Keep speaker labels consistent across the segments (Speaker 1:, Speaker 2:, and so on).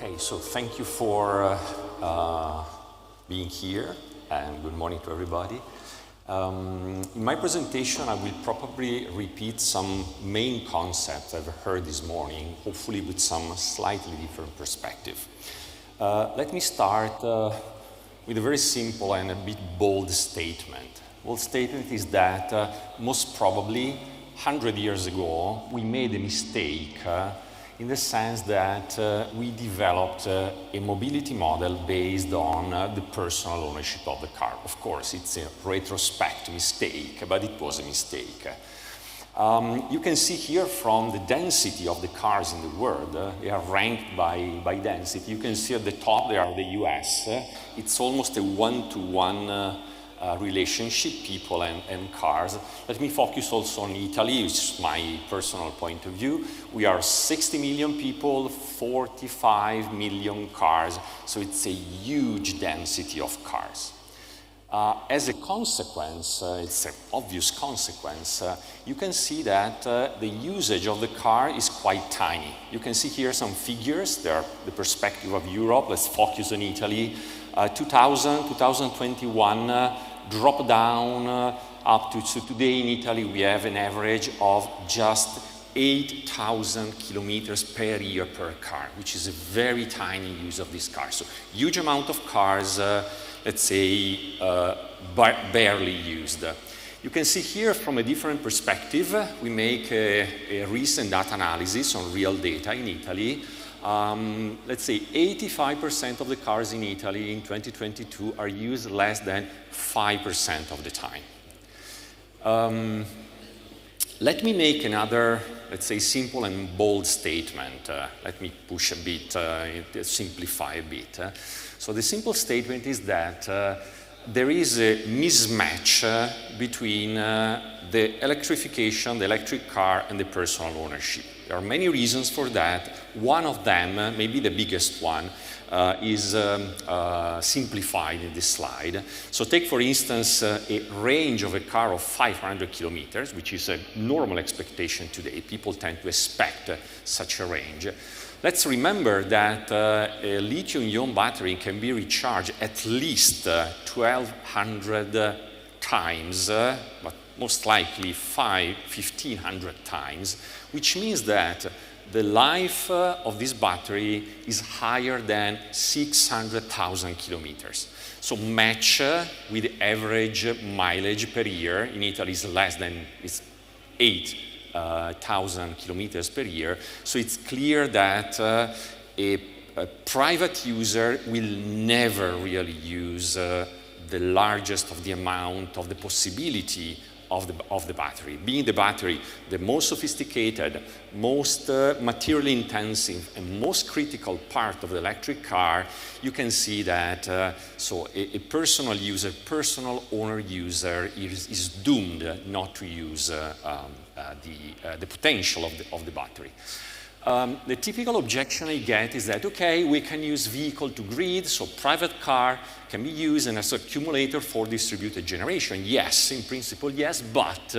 Speaker 1: Okay, so thank you for being here, and good morning to everybody. In my presentation, I will probably repeat some main concepts I've heard this morning, hopefully with some slightly different perspective. Let me start with a very simple and a bit bold statement. Bold statement is that most probably 100 years ago, we made a mistake in the sense that we developed a mobility model based on the personal ownership of the car. Of course, it's a retrospect mistake, but it was a mistake. You can see here from the density of the cars in the world, they are ranked by density. You can see at the top they are the US. It's almost a one-to-one relationship, people and cars. Let me focus also on Italy, which is my personal point of view. We are 60 million people, 45 million cars, so it's a huge density of cars. As a consequence, it's an obvious consequence, you can see that the usage of the car is quite tiny. You can see here some figures. They are the perspective of Europe. Let's focus on Italy. 2021, drop down up to, so today in Italy we have an average of just 8,000 kilometers per year per car, which is a very tiny use of this car. So huge amount of cars, let's say, barely used. You can see here from a different perspective, we make a recent data analysis on real data in Italy. Let's say 85% of the cars in Italy in 2022 are used less than 5% of the time. Let me make another, let's say, simple and bold statement. Let me push a bit, simplify a bit. So the simple statement is that there is a mismatch between the electrification, the electric car, and the personal ownership. There are many reasons for that. One of them, maybe the biggest one, is simplified in this slide. So take, for instance, a range of a car of 500 kilometers, which is a normal expectation today. People tend to expect such a range. Let's remember that a lithium-ion battery can be recharged at least 1,200 times, but most likely 1,500 times, which means that the life of this battery is higher than 600,000 kilometers. So match with the average mileage per year in Italy is less than 8,000 kilometers per year. So it's clear that a private user will never really use the largest of the amount of the possibility of the battery. Being the battery the most sophisticated, most materially intensive, and most critical part of the electric car, you can see that so a personal user, personal owner user is doomed not to use the potential of the battery. The typical objection I get is that, okay, we can use vehicle to grid, so private car can be used as an accumulator for distributed generation. Yes, in principle, yes, but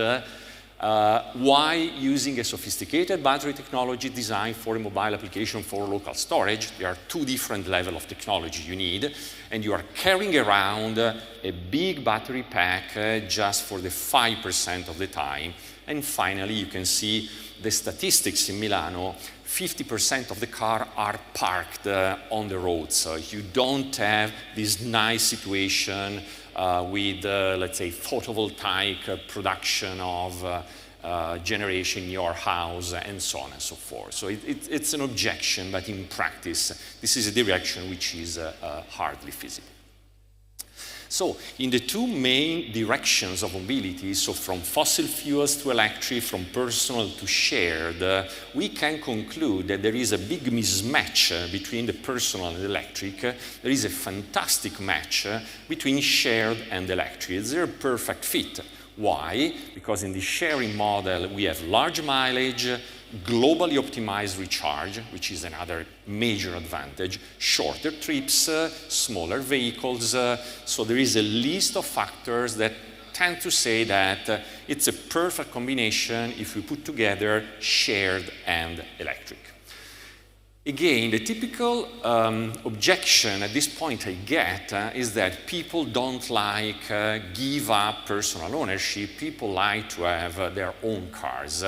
Speaker 1: why using a sophisticated battery technology designed for a mobile application for local storage? There are two different levels of technology you need, and you are carrying around a big battery pack just for the 5% of the time. And finally, you can see the statistics in Milano. 50% of the cars are parked on the road. So you don't have this nice situation with, let's say, photovoltaic production of generation in your house and so on and so forth. So it's an objection, but in practice, this is a direction which is hardly feasible. So in the two main directions of mobility, so from fossil fuels to electric, from personal to shared, we can conclude that there is a big mismatch between the personal and the electric. There is a fantastic match between shared and electric. It's a perfect fit. Why? Because in the sharing model, we have large mileage, globally optimized recharge, which is another major advantage, shorter trips, smaller vehicles. So there is a list of factors that tend to say that it's a perfect combination if we put together shared and electric. Again, the typical objection at this point I get is that people don't like give up personal ownership. People like to have their own cars.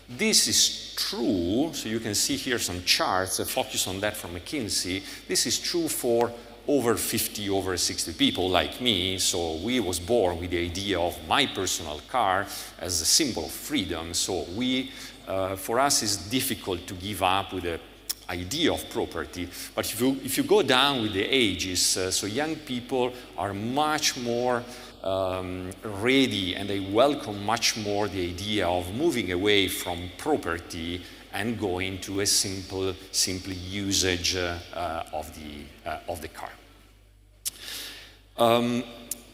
Speaker 1: This is true, so you can see here some charts, focus on that from McKinsey. This is true for over 50, over 60 people like me. So we was born with the idea of my personal car as a symbol of freedom. So for us, it's difficult to give up with the idea of property. But if you go down with the ages, so young people are much more ready, and they welcome much more the idea of moving away from property and going to a simple usage of the car.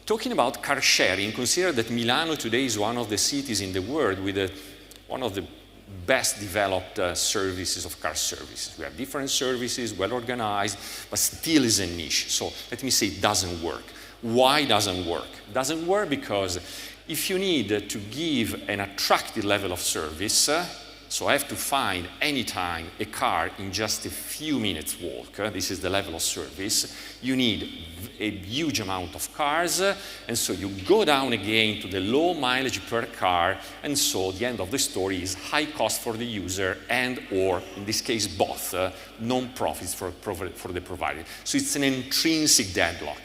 Speaker 1: Talking about car sharing, consider that Milano today is one of the cities in the world with one of the best developed services of car services. We have different services, well organized, but still is a niche. So let me say it doesn't work. Why doesn't work? It doesn't work because if you need to give an attractive level of service, so I have to find anytime a car in just a few minutes walk, this is the level of service, you need a huge amount of cars, and so you go down again to the low mileage per car, and so the end of the story is high cost for the user and or, in this case, both, non-profits for the provider. So it's an intrinsic deadlock.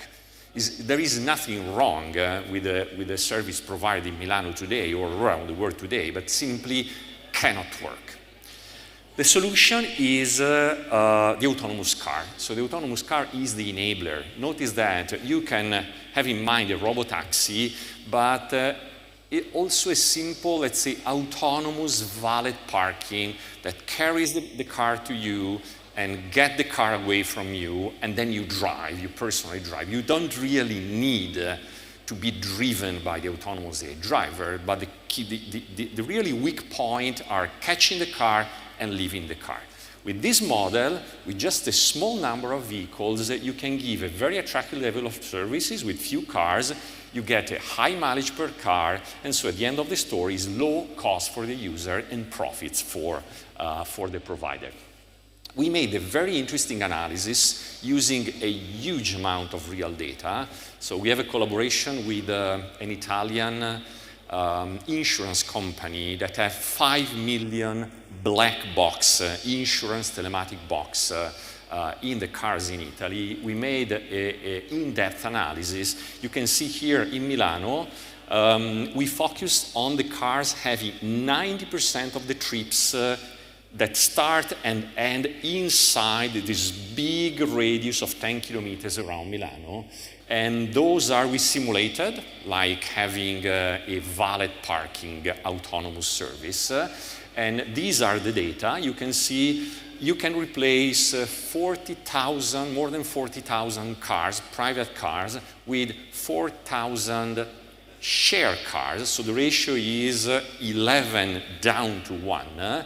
Speaker 1: There is nothing wrong with the service provided in Milano today or around the world today, but simply cannot work. The solution is the autonomous car. So the autonomous car is the enabler. Notice that you can have in mind a robotaxi, but also a simple, let's say, autonomous valet parking that carries the car to you and get the car away from you, and then you drive, you personally drive. You don't really need to be driven by the autonomous driver, but the really weak point are catching the car and leaving the car. With this model, with just a small number of vehicles, you can give a very attractive level of services with few cars. You get a high mileage per car, and so at the end of the story is low cost for the user and profits for the provider. We made a very interesting analysis using a huge amount of real data. So we have a collaboration with an Italian insurance company that have 5 million black box insurance telematic box in the cars in Italy. We made an in-depth analysis. You can see here in Milano, we focused on the cars having 90% of the trips that start and end inside this big radius of 10 kilometers around Milano. And those are we simulated, like having a valet parking autonomous service. And these are the data. You can see you can replace 40,000, more than 40,000 cars, private cars, with 4,000 share cars. So the ratio is 11 down to 1.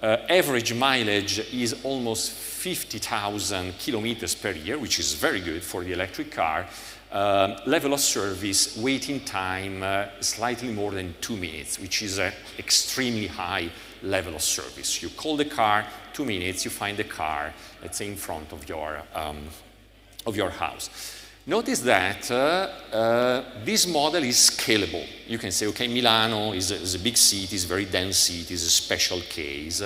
Speaker 1: Average mileage is almost 50,000 kilometers per year, which is very good for the electric car. Level of service, waiting time, slightly more than 2 minutes, which is an extremely high level of service. You call the car, 2 minutes, you find the car, let's say in front of your house. Notice that this model is scalable. You can say, okay, Milano is a big city, is a very dense city, is a special case.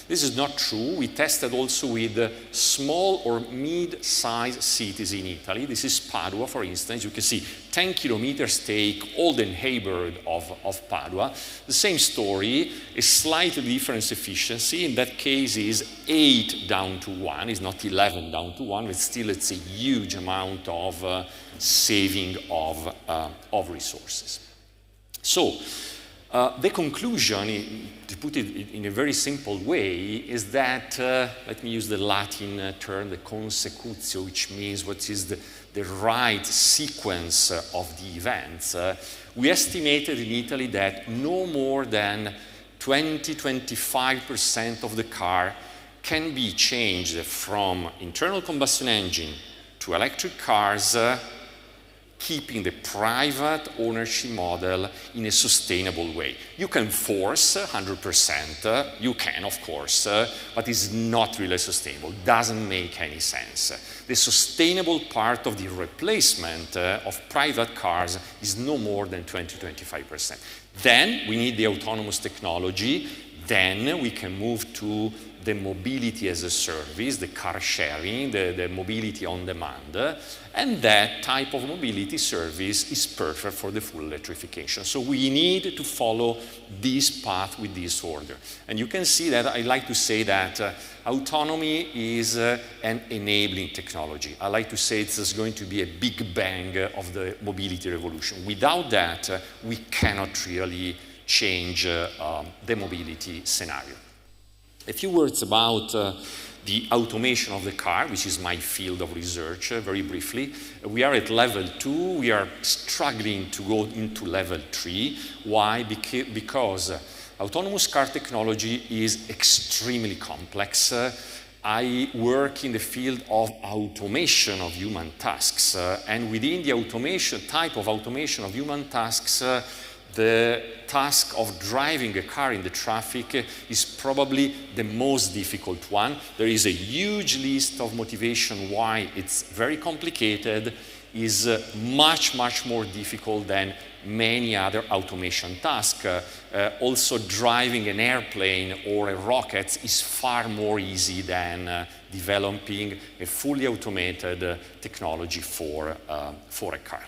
Speaker 1: This is not true. We tested also with small or mid-sized cities in Italy. This is Padua, for instance. You can see 10 kilometers take all the neighborhood of Padua. The same story, a slightly different efficiency. In that case is 8 down to 1. It's not 11 down to 1, but still it's a huge amount of saving of resources. So, the conclusion, to put it in a very simple way, is that, let me use the Latin term, the consecutio, which means what is the right sequence of the events. We estimated in Italy that no more than 20-25% of the car can be changed from internal combustion engine to electric cars keeping the private ownership model in a sustainable way. You can force 100%, you can, of course, but it's not really sustainable, doesn't make any sense. The sustainable part of the replacement of private cars is no more than 20-25%. Then we need the autonomous technology, then we can move to the mobility as a service, the car sharing, the mobility on demand, and that type of mobility service is perfect for the full electrification. So we need to follow this path with this order. And you can see that I like to say that autonomy is an enabling technology. I like to say it's going to be a big bang of the mobility revolution. Without that, we cannot really change the mobility scenario. A few words about the automation of the car, which is my field of research, very briefly. We are at level 2. We are struggling to go into level 3. Why? Because autonomous car technology is extremely complex. I work in the field of automation of human tasks. And within the automation, type of automation of human tasks, the task of driving a car in the traffic is probably the most difficult one. There is a huge list of motivation why it's very complicated, is much, much more difficult than many other automation tasks. Also, driving an airplane or a rocket is far more easy than developing a fully automated technology for a car.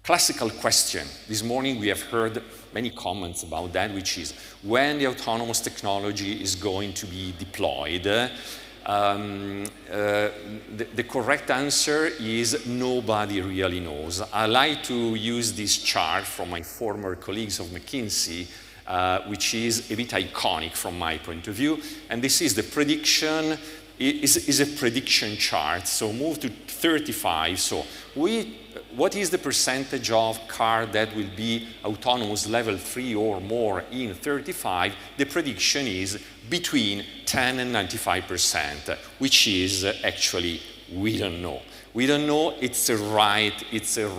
Speaker 1: Classical question. This morning we have heard many comments about that, which is when the autonomous technology is going to be deployed. The correct answer is nobody really knows. I like to use this chart from my former colleagues of McKinsey, which is a bit iconic from my point of view. And this is the prediction, is a prediction chart. So move to 35. So what is the percentage of car that will be autonomous level 3 or more in 35? The prediction is between 10 and 95%, which is actually, we don't know. We don't know. It's a right answer.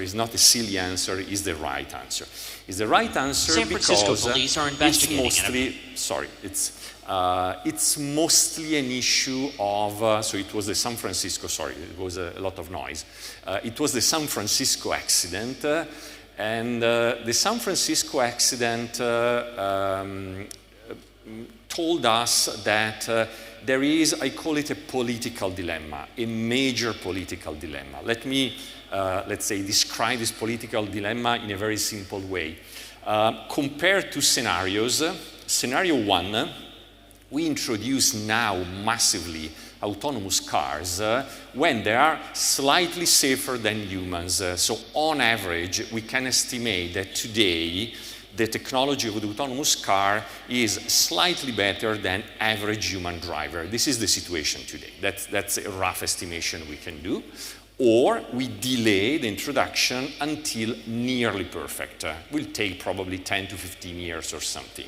Speaker 1: It's not a silly answer. It's the right answer. It's the right answer
Speaker 2: San Francisco
Speaker 1: because
Speaker 2: police are investigating
Speaker 1: it's mostly an issue of, so it was the San Francisco, sorry, it was a lot of noise. It was the San Francisco accident, and the San Francisco accident told us that there is, I call it a political dilemma, a major political dilemma. Let me, let's say, describe this political dilemma in a very simple way. Compared to scenarios, scenario 1, we introduce now massively autonomous cars when they are slightly safer than humans. So on average, we can estimate that today the technology of the autonomous car is slightly better than average human driver. This is the situation today. That's a rough estimation we can do. Or we delay the introduction until nearly perfect. Will take probably 10 to 15 years or something.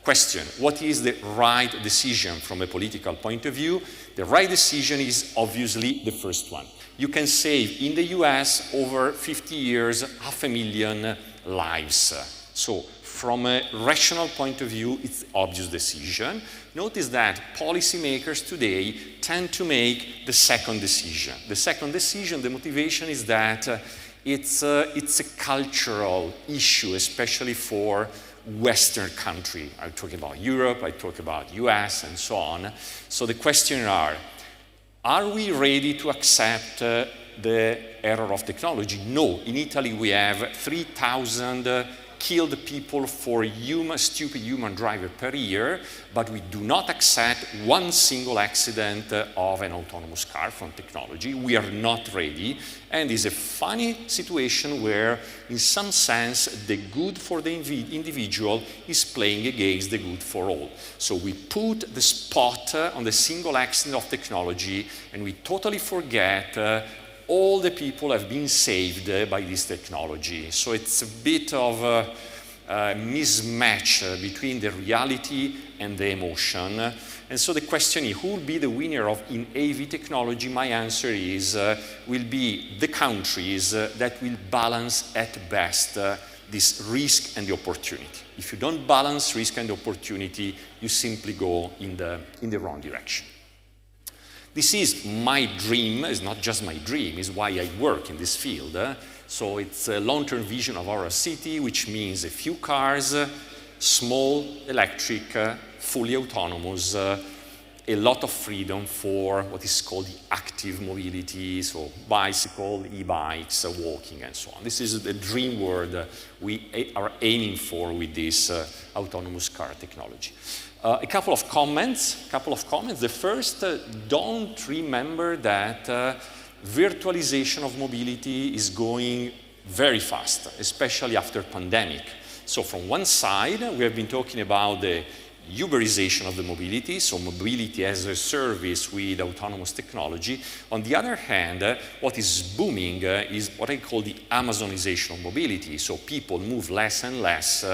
Speaker 1: Question, what is the right decision from a political point of view? The right decision is obviously the first one. You can save in the US over 50 years 500,000 lives. So from a rational point of view, it's an obvious decision. Notice that policymakers today tend to make the second decision. The second decision, the motivation is that it's a cultural issue, especially for Western country. I talk about Europe, I talk about US, and so on. So the question are we ready to accept the error of technology? No. In Italy, we have 3,000 killed people for stupid human driver per year, but we do not accept one single accident of an autonomous car from technology. We are not ready, and it's a funny situation where, in some sense, the good for the individual is playing against the good for all. So we put the spot on the single accident of technology, and we totally forget all the people have been saved by this technology. So it's a bit of a mismatch between the reality and the emotion. And so the question is, who will be the winner in AV technology? My answer is, will be the countries that will balance at best this risk and the opportunity. If you don't balance risk and opportunity, you simply go in the wrong direction. This is my dream. It's not just my dream, it's why I work in this field. So it's a long-term vision of our city, which means a few cars, small, electric, fully autonomous, a lot of freedom for what is called the active mobility, so bicycle, e-bikes, walking, and so on. This is the dream world we are aiming for with this autonomous car technology. A couple of comments. The first, don't remember that virtualization of mobility is going very fast, especially after pandemic. So from one side, we have been talking about the Uberization of the mobility, so mobility as a service with autonomous technology. On the other hand, what is booming is what I call the Amazonization of mobility. So people move less and less.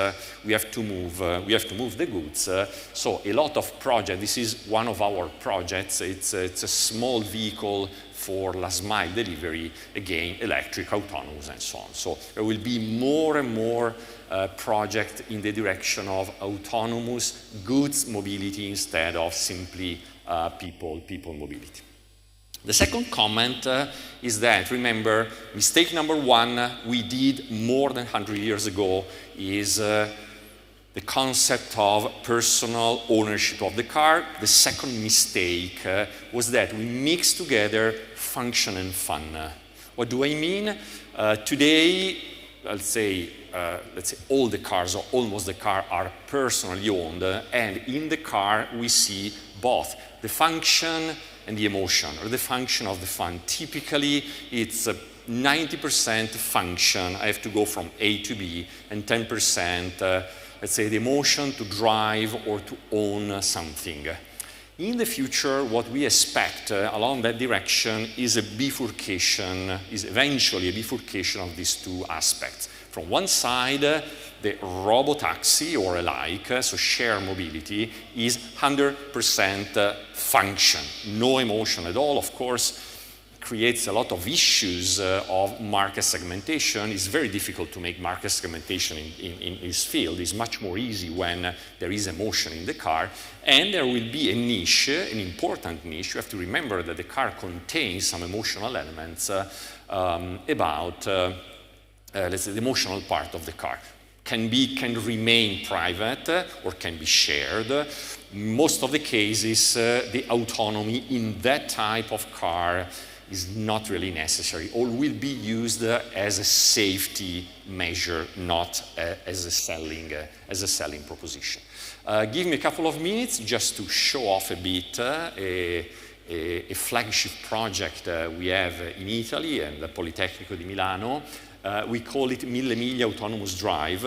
Speaker 1: We have to move the goods. So a lot of projects. This is one of our projects. It's a small vehicle for last mile delivery, again, electric, autonomous, and so on. So there will be more and more projects in the direction of autonomous goods mobility instead of simply people mobility. The second comment is that, remember, mistake number one we did more than 100 years ago is the concept of personal ownership of the car. The second mistake was that we mixed together function and fun. What do I mean? Today, let's say all the cars, or almost the car, are personally owned, and in the car we see both the function and the emotion, or the function of the fun. Typically, it's 90% function. I have to go from A to B, and 10%, let's say, the emotion to drive or to own something. In the future, what we expect along that direction is eventually a bifurcation of these two aspects. From one side, the robo-taxi or alike, so share mobility, is 100% function, no emotion at all. Of course, creates a lot of issues of market segmentation. It's very difficult to make market segmentation in this field. It's much more easy when there is emotion in the car. And there will be a niche, an important niche. You have to remember that the car contains some emotional elements about, let's say, the emotional part of the car. Can remain private or can be shared. Most of the cases, the autonomy in that type of car is not really necessary, or will be used as a safety measure, not as a selling proposition. Give me a couple of minutes just to show off a bit a flagship project we have in Italy and the Politecnico Di Milano. We call it 1000 Miglia Autonomous Drive.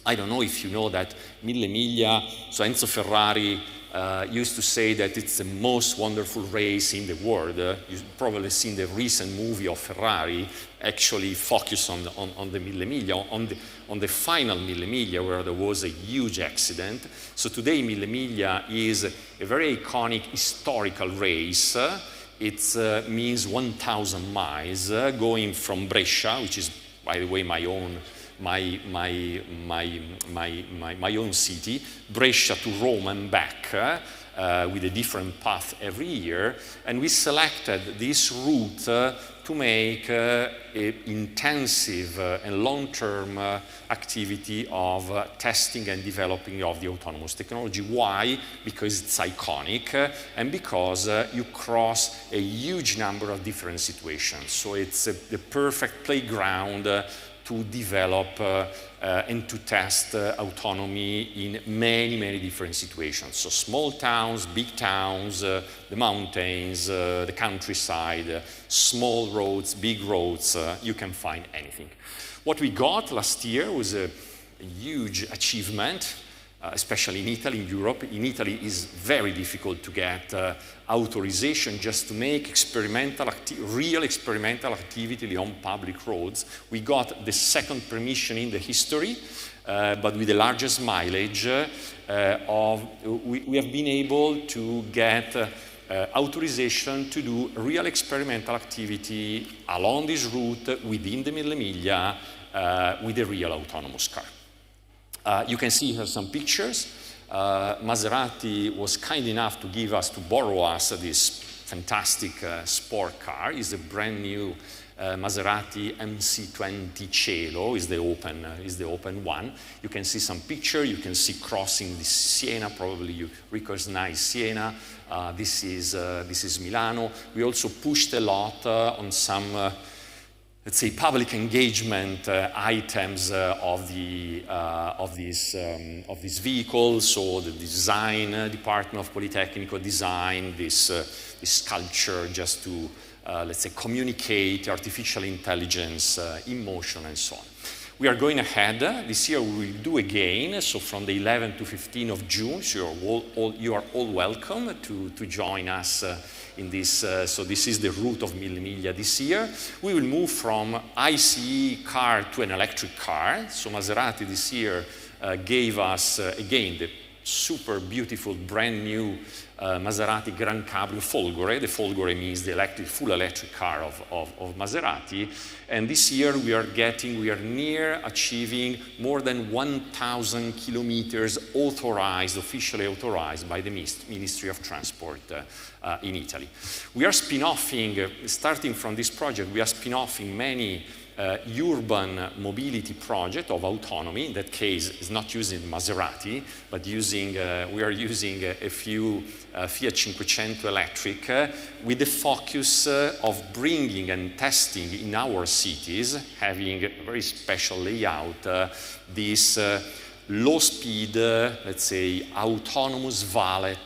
Speaker 1: I don't know if you know that 1000 Miglia, so Enzo Ferrari used to say that it's the most wonderful race in the world. You've probably seen the recent movie of Ferrari actually focus on the 1000 Miglia, on the final 1000 Miglia, where there was a huge accident. So today 1000 Miglia is a very iconic historical race. It means 1,000 miles, going from Brescia, which is, by the way, my own city, Brescia to Rome and back, with a different path every year. And we selected this route to make an intensive and long-term activity of testing and developing of the autonomous technology. Why? Because it's iconic and because you cross a huge number of different situations. So it's the perfect playground to develop and to test autonomy in many, many different situations. So small towns, big towns, the mountains, the countryside, small roads, big roads, you can find anything. What we got last year was a huge achievement, especially in Italy, in Europe. In Italy, it's very difficult to get authorization just to make real experimental activity on public roads. We got the second permission in the history. but with the largest mileage we have been able to get authorization to do real experimental activity along this route within the Mille Miglia with a real autonomous car. You can see here some pictures. Maserati was kind enough to borrow us this fantastic sport car. It's a brand new Maserati MC20 Cielo, is the open one. You can see some picture. You can see crossing the Siena. Probably you recognize Siena. This is Milano. We also pushed a lot on some, let's say, public engagement items of this vehicle. So the design department of Politecnico designed this sculpture just to let's say, communicate artificial intelligence in motion and so on. We are going ahead. This year we will do again, so from the 11th to 15th of June, so you are all welcome to join us in this. So this is the route of Mille Miglia this year. We will move from ICE car to an electric car. So Maserati this year gave us, again, the super beautiful, brand new Maserati Gran Cabrio Folgore. The Folgore means the full electric car of Maserati. And this year we are near achieving more than 1,000 kilometers officially authorized by the Ministry of Transport in Italy. We are spin-offing, starting from this project, we are spin-offing many urban mobility project of autonomy. In that case, it's not using Maserati, but we are using a few Fiat 500 electric with the focus of bringing and testing in our cities, having a very special layout, this low-speed, let's say, autonomous valet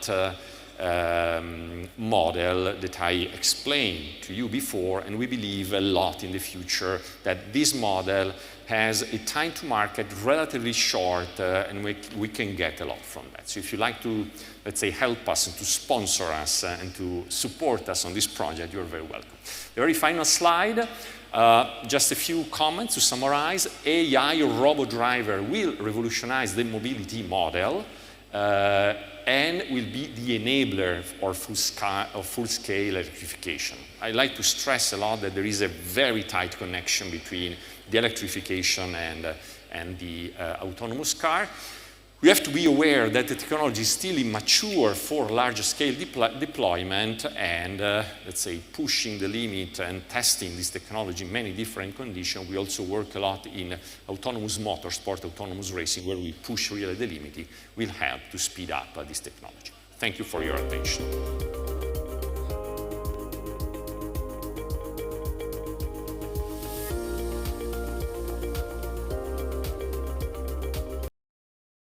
Speaker 1: model that I explained to you before, and we believe a lot in the future that this model has a time to market relatively short, and we can get a lot from that. So if you like to, let's say, help us and to sponsor us and to support us on this project, you're very welcome. The very final slide, just a few comments to summarize. AI robot driver will revolutionize the mobility model, and will be the enabler of full-scale electrification. I like to stress a lot that there is a very tight connection between the electrification and the autonomous car. We have to be aware that the technology is still immature for large-scale deployment, and let's say pushing the limit and testing this technology in many different conditions. We also work a lot in autonomous motorsport, autonomous racing, where we push really the limit. Will help to speed up this technology. Thank you for your attention.